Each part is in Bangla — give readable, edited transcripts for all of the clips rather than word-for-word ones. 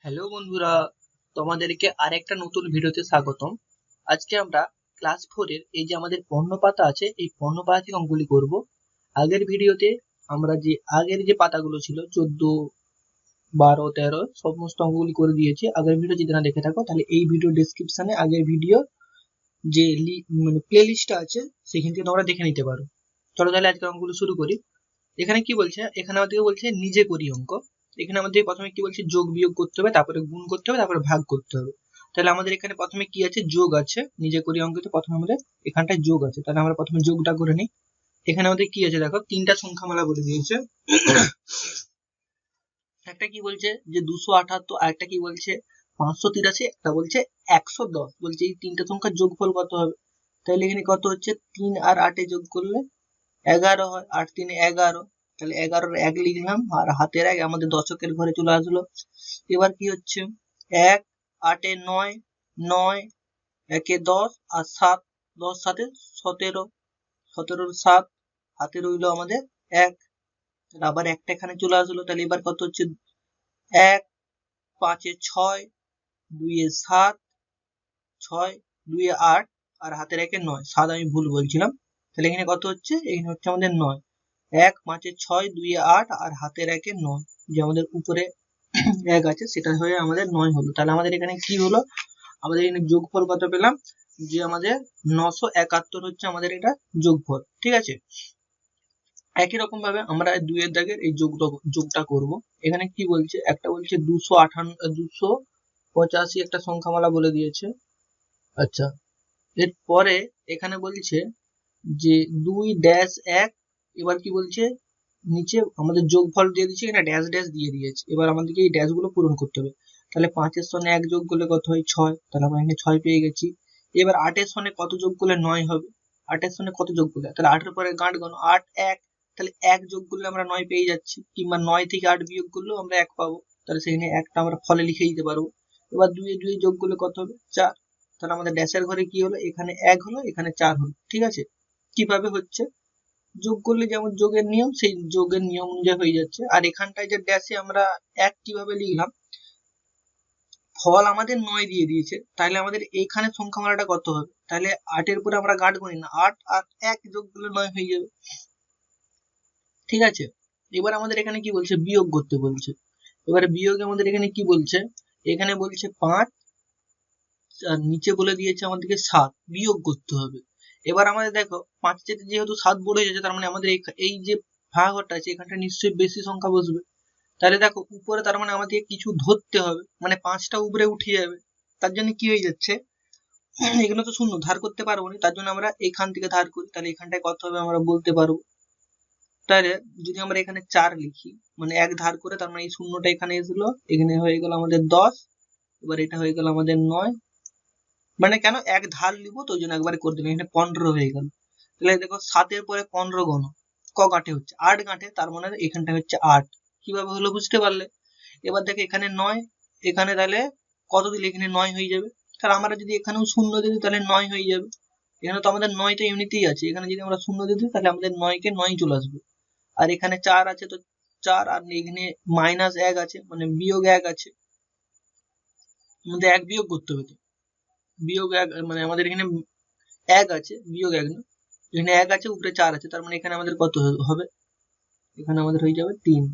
হ্যালো বন্ধুরা, তোমাদেরকে আরেকটা নতুন ভিডিওতে স্বাগতম। আজকে আমরা ক্লাস 4 এর এই যে আমাদের পণ্য পাতা আছে, এই পণ্য পাতা থেকে অঙ্কগুলি করব। আগের ভিডিওতে আমরা যে আগের যে পাতাগুলো ছিল 14, 12, 13 সমস্ত অঙ্কগুলি করে দিয়েছি। আগের ভিডিও যদি না দেখে থাকো তাহলে এই ভিডিও ডেসক্রিপশনে আগের ভিডিও যে মানে প্লে লিস্টটা আছে সেখান থেকে তোমরা দেখে নিতে পারো। চলো তাহলে আজকে অঙ্কগুলো শুরু করি। এখানে কি বলছে? এখানে আমাদেরকে বলছে নিজে করি অঙ্ক। এখানে আমাদের প্রথমে কি বলছে? যোগ বিয়োগ করতে হবে, তারপরে গুণ করতে হবে, তারপরে ভাগ করতে হবে। তাহলে আমাদের এখানে প্রথমে কি আছে? যোগ আছে। নিজে করি অঙ্কতে প্রথমে আমাদের এখানটায় যোগ আছে, তাহলে আমরা প্রথমে যোগটা করে নিই। এখানে আমাদের কি আছে দেখো, তিনটা সংখ্যামালা বলে দিয়েছে। একটা কি বলছে যে 278, আর একটা কি বলছে 583, একটা বলছে 110। বলছে এই তিনটা সংখ্যার যোগফল কত হবে। তাহলে এখানে কত হচ্ছে? 3 আর 8 যোগ করলে 11 হয়। 8 3 11, তাহলে 11-র 1 লিখলাম, আর হাতের 1 আমাদের দশকের ঘরে চলে আসলো। এবার কি হচ্ছে? 1 8 এ 9, 9 1 এ 10, আর 7, 10 7 এ 17, 17-র 7, হাতে রইলো আমাদের 1। তাহলে আবার একটা এখানে চলে আসলো। তাহলে এবার কত হচ্ছে? 1 5 এ 6, 2 এ 7, 6 2 এ 8, আর হাতের 1 এ 9। 7 আমি ভুল বলছিলাম। তাহলে এখানে কত হচ্ছে? এখানে হচ্ছে আমাদের 9। 1 5 এ 6, 2 এ 8, আর হাতের 1 এ 9। যে আমাদের উপরে 1 আছে সেটা হয়ে আমাদের 9 হলো। তাহলে আমাদের এখানে কি হলো? আমাদের এখানে যোগফল কত পেলাম? যে আমাদের 971 হচ্ছে আমাদের এটা যোগফল। ঠিক আছে? একই রকম ভাবে আমরা 2 এর দাগের এই যোগটা করব। এখানে কি বলছে? একটা বলছে 285 একটা সংখ্যামালা বলে দিয়েছে। আচ্ছা, এরপরে এখানে বলছে যে 2-1। এবার কি বলছে? নিচে আমাদের যোগফল দিয়ে দিচ্ছে, এখানে ড্যাশ ড্যাশ দিয়ে দিয়েছে। এবার আমাদেরকে এই ড্যাশ গুলো পূরণ করতে হবে। তাহলে 5 এর সঙ্গে 1 যোগ করলে কত হয়? 6। তাহলে আমরা এখানে 6 পেয়ে গেছি। এবার 8 এর সঙ্গে কত যোগ করলে 9 হবে? 8 এর সঙ্গে কত যোগ করলে? তাহলে 8 এর পরে গাঁট গণ 8 1, তাহলে 1 যোগ করলে আমরা 9 পেয়ে যাচ্ছি, কিংবা 9 থেকে 8 বিয়োগ করলেও আমরা 1 পাবো। তাহলে সেখানে একটা আমরা ফলে লিখে দিতে পারবো। এবার 2 এ 2 যোগ করলে কত হবে? 4। তাহলে আমাদের ড্যাশের ঘরে কি হলো? এখানে 1 হলো, এখানে 4 হলো। ঠিক আছে? কিভাবে হচ্ছে? যোগ করলে যেমন যোগের নিয়ম, সেই যোগের নিয়ম অনুযায়ী হয়ে যাচ্ছে। আর এখানটায় যে ড্যাশে আমরা 1 কিভাবে লিখলাম? ফল আমাদের 9 দিয়ে দিয়েছে, তাহলে আমাদের এইখানে সংখ্যামালাটা কত হবে? তাহলে 8 এর পরে আমরা গাঁট গণি না, 8 আর 1 যোগ করলে 9 হয়ে যাবে। ঠিক আছে? এবার আমাদের এখানে কি বলছে? বিয়োগ করতে বলছে। এবারে বিয়োগে আমাদের এখানে কি বলছে? এখানে বলছে 5, আর নিচে বলে দিয়েছে আমাদেরকে 7 বিয়োগ করতে হবে। এবার আমাদের দেখো 5 থেকে যেহেতু 7 বড় হয়ে যাচ্ছে, তার মানে আমাদের এই যে ভাগটা আছে এখানটা নিশ্চয়ই বেশি সংখ্যা বসবে। তাহলে দেখো উপরে, তার মানে আমাদের কিছু ধরতে হবে, মানে 5টা উপরে উঠে যাবে। তার জন্য কি হয়ে যাচ্ছে? এখানে তো শূন্য ধার করতে পারবো না, তার জন্য আমরা এখান থেকে ধার করি। তাহলে এখানটায় কত হবে আমরা বলতে পারবো। তাহলে যদি আমরা এখানে 4 লিখি, মানে 1 ধার করে, তার মানে এই শূন্যটা এখানে এসলো, এখানে হয়ে গেল আমাদের 10। এবার এটা হয়ে গেল আমাদের 9। মানে কেন 1 ধার নিব, তো ওই জন্য একবারে করে দিলাম। এখানে 15 হয়ে গেল। তাহলে দেখো 7 এর পরে 15 গণ ক গাঁঠে হচ্ছে? 8 গাঁঠে। তার মানে এখানটা হচ্ছে 8। কিভাবে হলো বুঝতে পারলে? এবার দেখো এখানে 9, এখানে তাহলে কত দিলে এখানে 9 হয়ে যাবে। তাহলে আমরা যদি এখানেও শূন্য দিই তাহলে 9 হয়ে যাবে। এখানে তো আমাদের 9 তো এমনিতেই আছে, এখানে যদি আমরা শূন্য দিয়ে দিই তাহলে আমাদের 9 কে 9 চলে আসবে। আর এখানে 4 আছে, তো 4, আর এখানে -1 আছে, মানে বিয়োগ 1 আছে। আমাদের 1 বিয়োগ করতে হবে। তো বিয়োগ 1 মানে আমাদের এখানে 1 আছে, বিয়োগ 1 না। এখানে 1 আছে, উপরে 4 আছে, তার মানে এখানে আমাদের কত হবে? এখানে আমাদের হয়ে যাবে 3।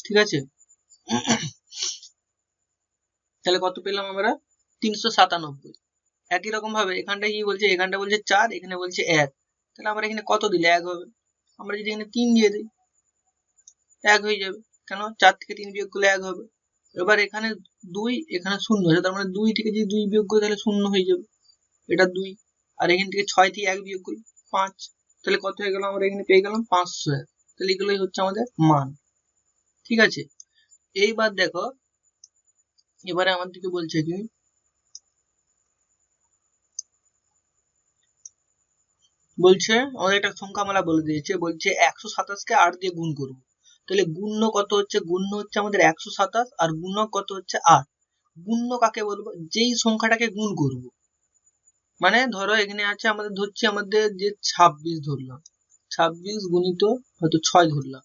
ঠিক আছে? তাহলে কত পেলাম আমরা? 397। একই রকম ভাবে এখানটায় কি বলছে? এখানটা বলছে 4, এখানে বলছে 1। তাহলে আমরা এখানে কত দিলে 1 হবে? আমরা যদি এখানে 3 দিয়ে দিই 1 হয়ে যাবে। কেন? 4 থেকে 3 বিয়োগ করলে 1 হবে। এবার এখানে 2, এখানে 0 আছে, তার মানে 2 থেকে যদি 2 বিয়োগ করি তাহলে 0 হয়ে যাবে। এটা 2। আর এখান থেকে 6 থেকে 1 বিয়োগ করি 5। তাহলে কত হয়ে গেল? আমরা এখানে পেয়ে গেলাম 500। তাহলে এগুলোই হচ্ছে আমাদের মান। ঠিক আছে? এইবার দেখো, এবারে আমাদেরকে বলছে কি? বলছে আমাদের একটা সংখ্যামালা বলে দিয়েছে, বলছে 127 কে 8 দিয়ে গুণ করব। তাহলে গুণ্য কত হচ্ছে? গুণ্য হচ্ছে আমাদের 127, আর গুণক কত হচ্ছে? 8। গুণ্য কাকে বলবো? যেই সংখ্যাটাকে গুণ করব। মানে ধরো এখানে আছে আমাদের, ধরছি আমাদের যে 26 ধরলাম, 26 গুণিত হয়তো 6 ধরলাম।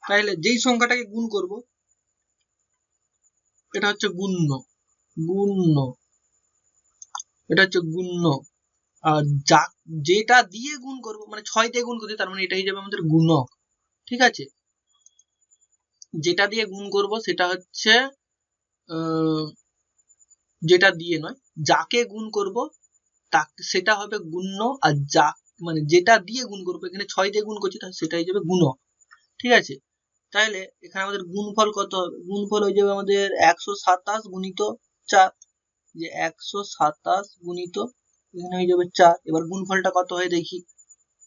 তাহলে যেই সংখ্যাটাকে গুণ করব এটা হচ্ছে গুণ্য, গুণ্য, এটা হচ্ছে গুণ্য। আর যেটা দিয়ে গুণ করবো, মানে 6 দিয়ে গুণ করছি, তার মানে এটা হয়ে যাবে আমাদের গুণক। ঠিক আছে, যেটা দিয়ে গুণ করব সেটা হচ্ছে যেটা দিয়ে নয়, যাকে গুণ করব সেটা হবে গুণ্য, আর যা মানে যেটা দিয়ে গুণ করবো, এখানে 6 দিয়ে গুণ করছি তাহলে সেটা হয়ে যাবে গুণক। ঠিক আছে, তাহলে এখানে আমাদের গুণফল কত হবে? গুণফল হয়ে যাবে আমাদের 127 গুণিত 4, যে 127 গুণিত এখানে হয়ে যাবে 4। এবার গুণফলটা কত হয় দেখি।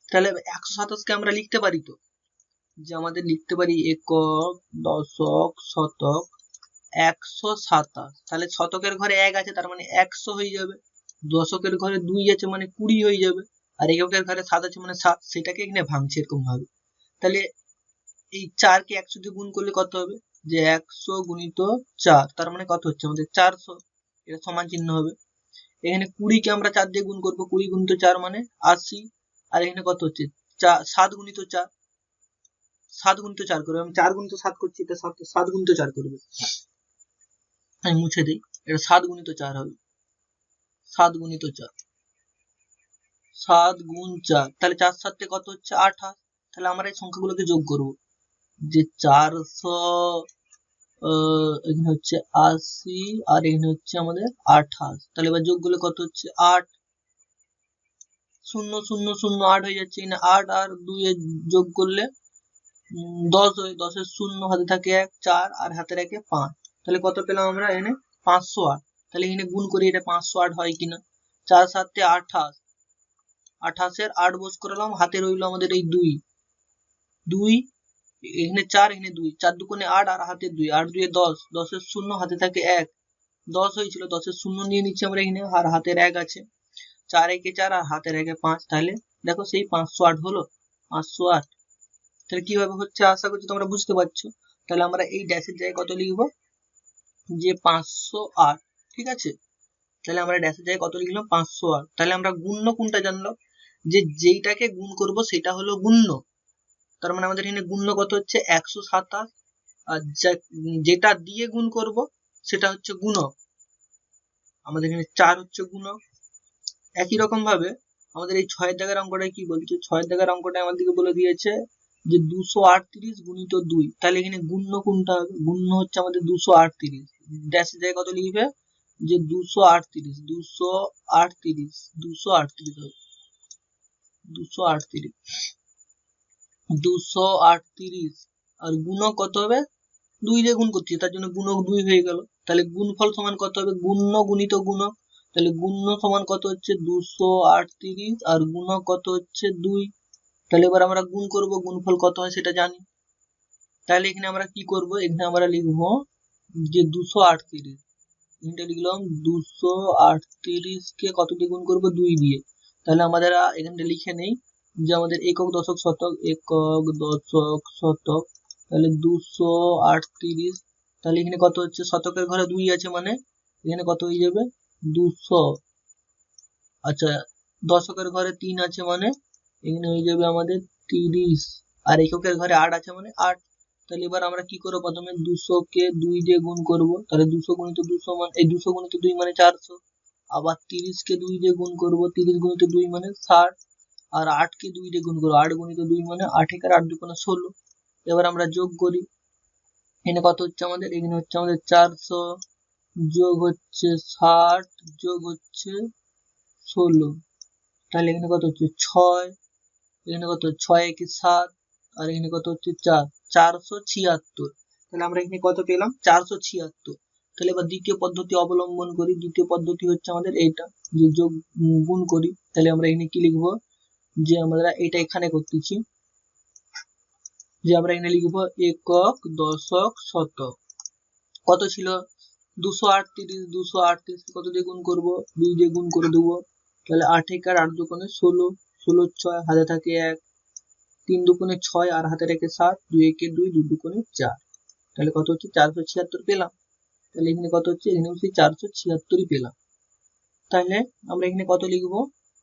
তাহলে 127 কে আমরা লিখতে পারি তো, যে আমাদের লিখতে পারি একক, দশক, শতক, 127। তাহলে শতকের ঘরে 1 আছে, তার মানে 100 হয়ে যাবে। দশকের ঘরে 2 আছে, মানে 20 হয়ে যাবে। আর এককের ঘরে 7 আছে, মানে 7। সেটাকে এখানে ভাঙছে এরকম ভাবে। তাহলে এই 4 কে 100 দিয়ে গুণ করলে কত হবে? যে 100 গুণিত 4, তার মানে কত হচ্ছে আমাদের 400। এটা সমান চিহ্ন হবে। এখানে 20 কে আমরা 4 দিয়ে গুণ করবো, 20 গুণিত 4 মানে 80। আর এখানে কত হচ্ছে 7 গুণিত 4, 7 গুণিত 4 করবে। আমি 4 গুণিত 7 করছি, এটা 7 গুণিত 4 করবে। আমি মুছে দিই, এটা 7 গুণিত 4 হবে। 7 গুণিত 4, 7 গুণ 4, তাহলে 4 7 কত হচ্ছে 28। তাহলে আমরা এই সংখ্যাগুলোকে যোগ করব, যে 400 এখানে হচ্ছে 80 আর এখানে হচ্ছে আমাদের 28। তাহলে এবার যোগ করলে কত হচ্ছে 8, 0 0 0 8 হয়ে যাচ্ছে। এখানে 8 আর 2 এর যোগ করলে 10 হয়। 10 এর 0 হাতে থাকে 1, 4 আর হাতে রাখে 5। তাহলে কত পেলাম আমরা এখানে 508। তাহলে এখানে গুণ করি, এটা 508 হয় কিনা। 4 7 28, 28 এর 8 বস করলাম, হাতে রইল আমাদের এই 2, 2 এখানে 4 এখানে 2, 4 দুগুণে 8 আর হাতে 2, 8 2 10, 10 এর 0 হাতে থাকে 1, 10 হয়েছিল, 10 এর 0 নিয়ে নিচ্ছি আমরা এখানে, আর হাতের 1 আছে। 4 একে 4 আর হাতের 1 5। তাহলে দেখো সেই 508 হলো, 508। তাহলে কিভাবে হচ্ছে আশা করছি তোমরা বুঝতে পারছো। তাহলে আমরা এই ড্যাশের জায়গায় কত লিখবো, যে 508। ঠিক আছে, তাহলে আমরা ড্যাশের জায়গায় কত লিখলাম 508। তাহলে আমরা গুণ্য কোনটা জানলাম, যে যেইটাকে গুণ করব সেটা হলো গুণ্য। তার মানে আমাদের এখানে গুণ্য কত হচ্ছে 127, আর যেটা দিয়ে গুণ করব সেটা হচ্ছে গুণক। আমাদের এখানে 4 হচ্ছে গুণক। একই রকম ভাবে আমাদের এই 6 এর দাগের অঙ্কটা কি বলছে, 6 এর দাগের অঙ্কটা আমাদেরকে বলে দিয়েছে যে 238 গুণিত 2। তাহলে এখানে গুণ্য কোনটা হবে? গুণ্য হচ্ছে আমাদের 238। ড্যাশের জায়গায় কত লিখবে, যে 238, 238, 238 হবে, 238, 238। আর গুণক কত হবে, 2 দিয়ে গুণ করছি, তার জন্য গুণক 2 হয়ে গেল। তাহলে গুণফল সমান কত হবে, গুণ্য গুণিত গুণক। তাহলে গুণ্য সমান কত হচ্ছে 238, আর গুণক কত হচ্ছে 2। তাহলে এবার আমরা গুণ করব, গুণফল কত হয় সেটা জানি। তাহলে এখানে আমরা কি করব, এখানে আমরা লিখবো যে 238, এখানে লিখলাম 238 কে কত দিয়ে গুণ করব, 2 দিয়ে। তাহলে আমাদের এখানে লিখে নেই যে আমাদের একক দশক শতক, একক দশক শতক, তাহলে 238। তাহলে এখানে কত হচ্ছে, শতকের ঘরে 2 আছে, মানে এখানে কত হয়ে যাবে 200। আচ্ছা, দশকের ঘরে 3 আছে, মানে এখানে হয়ে যাবে আমাদের 30। আর এককের ঘরে 8 আছে, মানে 8। তাহলে এবার আমরা কি করবো, প্রথমে 200 কে 2 দিয়ে গুণ করব। তাহলে 200 গুণিত 200 মানে এই 200 গুণিত 2 মানে 400। আবার 30 কে 2 দিয়ে গুণ করব, 30 গুণিত 2 মানে 60। আর 8 কে 2 দিয়ে গুণ করবো, 8 গুণিত 2 মানে 8 একে 8 দুগুণে 16। এবার আমরা যোগ করি, এখানে কত হচ্ছে আমাদের, এখানে হচ্ছে আমাদের 400 যোগ হচ্ছে 60 যোগ হচ্ছে 16। তাহলে এখানে কত হচ্ছে 6, এখানে কত 6 একে 7, আর এখানে কত হচ্ছে 4, 476। তাহলে আমরা এখানে কত পেলাম 476। তাহলে এবার দ্বিতীয় পদ্ধতি অবলম্বন করি। দ্বিতীয় পদ্ধতি হচ্ছে আমাদের এইটা, যে যোগ গুণ করি। তাহলে আমরা এখানে কি লিখবো, যে আমরা এটা এখানে করতেছি, যে আমরা এখানে লিখবো একক দশক শতক। কত ছিল 238, 238 কত দিয়ে গুণ করব, 2 দিয়ে গুণ করে দেবো। তাহলে 8 একে 8 দুগুণে 16, 16 6 হাতে থাকে 1, 3 দুগুণে 6 আর হাতে রেখে 7, 2 একে 2, 2 দুগুণে 4। তাহলে কত হচ্ছে 476 পেলাম। তাহলে এখানে কত হচ্ছে, এখানে হচ্ছে 476ই পেলাম। তাহলে আমরা এখানে কত লিখবো,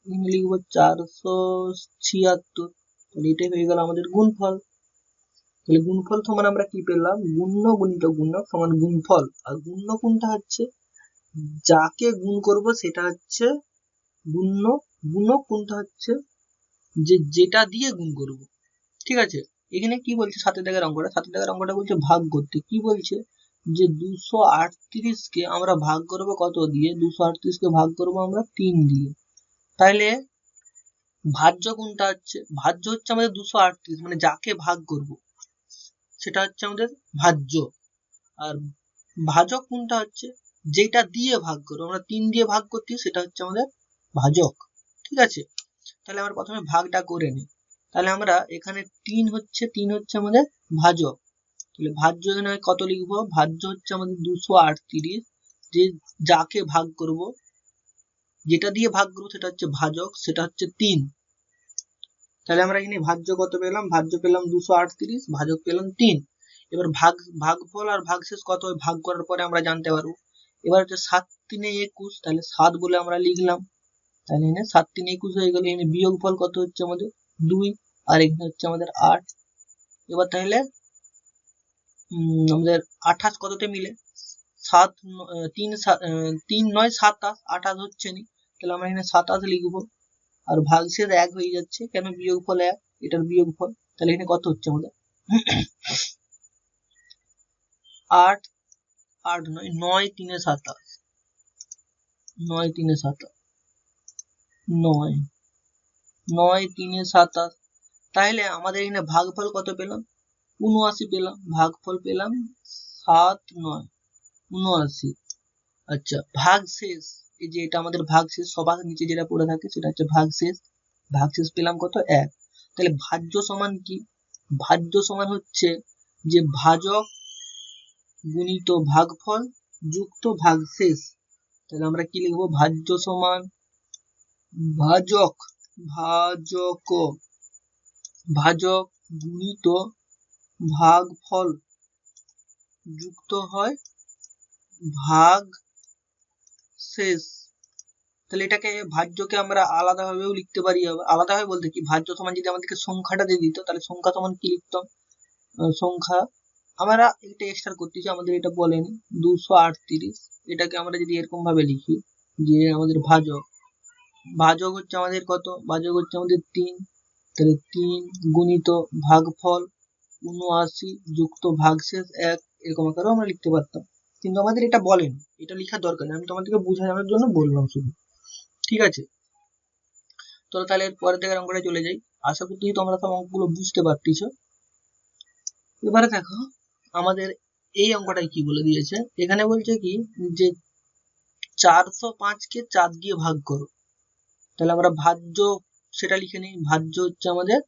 এখানে লিখবো 476। তাহলে এটাই হয়ে গেল আমাদের গুণফল। তাহলে গুণফল সমান আমরা কি পেলাম, গুণ্য গুণিত গুণক সমান গুণফল। আর গুণ্য কোনটা হচ্ছে, যাকে গুণ করব সেটা হচ্ছে গুণ্য, গুণক কোনটা হচ্ছে যেটা দিয়ে গুণ করব। ঠিক আছে, এখানে কি বলছে 7 দাগের অঙ্কটা, 7 দাগের অঙ্কটা বলছে ভাগ করতে। কি বলছে যে 238 কে আমরা ভাগ করব কত দিয়ে, 238 কে ভাগ করব আমরা 3 দিয়ে। তাহলে ভাজ্য কোনটা হচ্ছে, ভাজ্য হচ্ছে আমাদের 238, মানে যাকে ভাগ করব সেটা হচ্ছে আমাদের ভাজ্য। আর ভাজক কোনটা হচ্ছে, যেটা দিয়ে ভাগ করবো, আমরা 3 দিয়ে ভাগ করছি সেটা হচ্ছে আমাদের ভাজক। ঠিক আছে, তাহলে আমরা প্রথমে ভাগটা করে নিই। তাহলে আমরা এখানে 3 হচ্ছে আমাদের ভাজক। তাহলে ভাজ্য এখানে কত লিখবো, ভাজ্য হচ্ছে আমাদের 238, যে যাকে ভাগ করব, যেটা দিয়ে ভাগ করবো সেটা হচ্ছে ভাজক, সেটা হচ্ছে 3। তাহলে আমরা এখানে ভাজ্য কত পেলাম, ভাজ্য পেলাম 238, ভাজক পেলাম 3। এবার ভাগফল আর ভাগশেষ কত হয় ভাগ করার পরে আমরা জানতে পারবো। এবার হচ্ছে 7 3 21, তাহলে 7 বলে আমরা লিখলাম। তাহলে এখানে 7 3 21 হয়ে গেল। এখানে বিয়োগফল কত হচ্ছে আমাদের 2, আর এখানে হচ্ছে আমাদের 8। এবার তাহলে আমাদের 28 কততে মিলে, 7 3 3 9 27, 28 হচ্ছে না, তাহলে আমরা এখানে 27 লিখবো। আর ভাগশেষ 1 হয়ে যাচ্ছে, কেন বিয়োগফল 1, এটার বিয়োগফল। তাহলে এখানে কত হচ্ছে আমাদের 8 8 9 9 3 27, 9 3 27, 9 9 3 27। তাহলে আমাদের এখানে ভাগফল কত পেলাম, 79 পেলাম, ভাগফল পেলাম 7 9 79। আচ্ছা, ভাগশেষ, এই যে এটা আমাদের ভাগশেষ, সবার নিচে যেটা পড়ে থাকে সেটা হচ্ছে ভাগশেষ। ভাগশেষ পেলাম কত 1। তাহলে ভাজ্য সমান কি, ভাজ্য সমান হচ্ছে যে ভাজক গুণিত ভাগফল যুক্ত ভাগশেষ। তাহলে আমরা কি লিখবো, ভাজ্য সমান ভাজক, ভাজক গুণিত ভাগফল যুক্ত হয় ভাগ শেষ। তাহলে এটাকে ভাজ্যকে আমরা আলাদাভাবেও লিখতে পারি। আলাদাভাবে বলতে কি, ভাজ্য সমান যদি আমাদেরকে সংখ্যাটা দিয়ে দিত, তাহলে সংখ্যা সমান কি লিখতাম, সংখ্যা আমরা এটা এক্সট্রা করতেছি, আমাদের এটা বলেনি 238, এটাকে আমরা যদি এরকম ভাবে লিখি যে আমাদের ভাজক হচ্ছে আমাদের কত, ভাজক হচ্ছে আমাদের 3, তাহলে 3 গুণিত ভাগফল 79 যুক্ত ভাগশেষ 1, এরকম আকারেও আমরা লিখতে পারতাম, কিন্তু আমাদের এটা বলেনি, এটা লেখার দরকার নেই, আমি তোমাদেরকে বোঝানোর জন্য বললাম শুধু। ঠিক আছে, তো তাহলে পরের দিকের অঙ্কটা চলে যাই। আশা করছি তোমরা সব অঙ্কগুলো বুঝতে পারতেছো। এবারে দেখো আমাদের এই অঙ্কটাই কি বলে দিয়েছে, এখানে বলছে কি যে 405 কে 4 দিয়ে ভাগ করো। তাহলে আমরা ভাজ্য সেটা লিখে নিই, ভাজ্য হচ্ছে আমাদের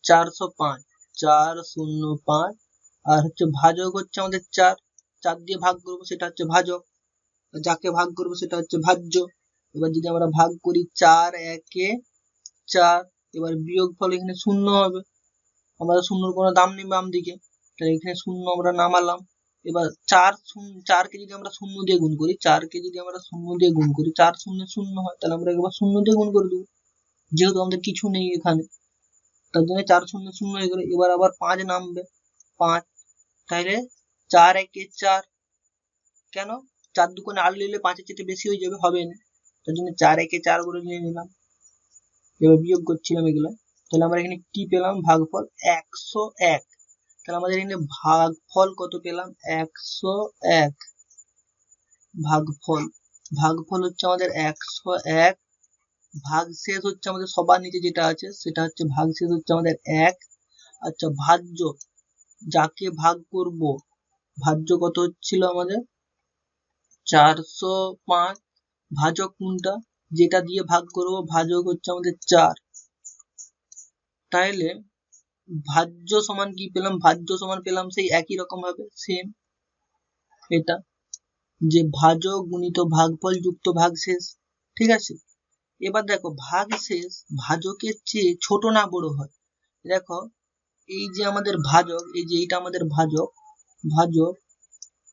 405, 405, আর হচ্ছে ভাজক হচ্ছে আমাদের 4, 4 দিয়ে ভাগ করবো সেটা হচ্ছে ভাজক, যাকে ভাগ করবো সেটা হচ্ছে ভাজ্য। এবার যদি আমরা ভাগ করি 4 1 এ 4, এবার বিয়োগফল এখানে 0 হবে, আমাদের শূন্যর কোনো দাম নেই বাম দিকে, তাহলে এখানে 0 আমরা নামালাম। এবার 4 কে যদি আমরা 0 দিয়ে গুণ করি, 4 কে যদি আমরা 0 দিয়ে গুণ করি, 4 0 0 হয়, তাহলে আমরা একবার 0 দিয়ে গুণ করে দেবো, যেহেতু আমাদের কিছু নেই এখানে, তার জন্য 4 0 0 হয়ে গেল। এবার আবার 5 নামবে, 5, তাহলে 4 1 এ 4, কেন 4 দুগুণে 8 নিলে 5 এর চেয়ে বেশি হয়ে যাবে, হবে না, তার জন্য 4 1 এ 4 করে নিয়ে নিলাম। এবার বিয়োগ করছিলাম এগুলো, তাহলে আমরা এখানে কি পেলাম, ভাগফল 101। তাহলে আমাদের এখানে ভাগফল কত পেলাম, 101। ভাগফল হচ্ছে আমাদের 101, ভাগশেষ হচ্ছে আমাদের সবার নিচে যেটা আছে সেটা হচ্ছে ভাগশেষ হচ্ছে আমাদের 1। আচ্ছা, ভাজ্য, যাকে ভাগ করব, ভাজ্য কত হচ্ছিল আমাদের 405, ভাজক কোনটা, যেটা দিয়ে ভাগ করব, ভাজক হচ্ছে আমাদের 4। তাহলে ভাজ্য সমান কি পেলাম, ভাজ্য সমান পেলাম সেই একই রকম ভাবে সেম এটা, যে ভাজক গুণিত ভাগফল যুক্ত ভাগশেষ। ঠিক আছে, এবার দেখো ভাগশেষ ভাজকের চেয়ে ছোট না বড় হয়। দেখো এই যে আমাদের ভাজক, এই যে এইটা আমাদের ভাজক,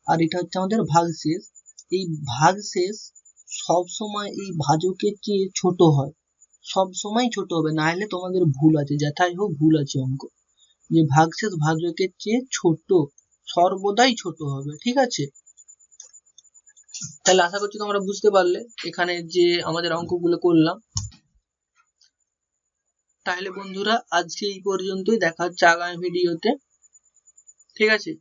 আর এটা হচ্ছে আমাদের ভাগশেষ। এই ভাগশেষ সব সময় এই ভাজকের চেয়ে ছোট হয়, সব সময় ছোট হবে, না হলে তোমাদের ভুল আছে, যেটাই হোক ভুল আছে অঙ্ক। যে ভাগশেষ ভাজকের চেয়ে ছোট, সর্বদাই ছোট হবে। ঠিক আছে, তাহলে আশা করছি তোমরা বুঝতে পারলে এখানে যে আমাদের অঙ্কগুলো করলাম। তাহলে বন্ধুরা আজকে এই পর্যন্তই, দেখা হচ্ছে আগামী ভিডিওতে। ঠিক আছে।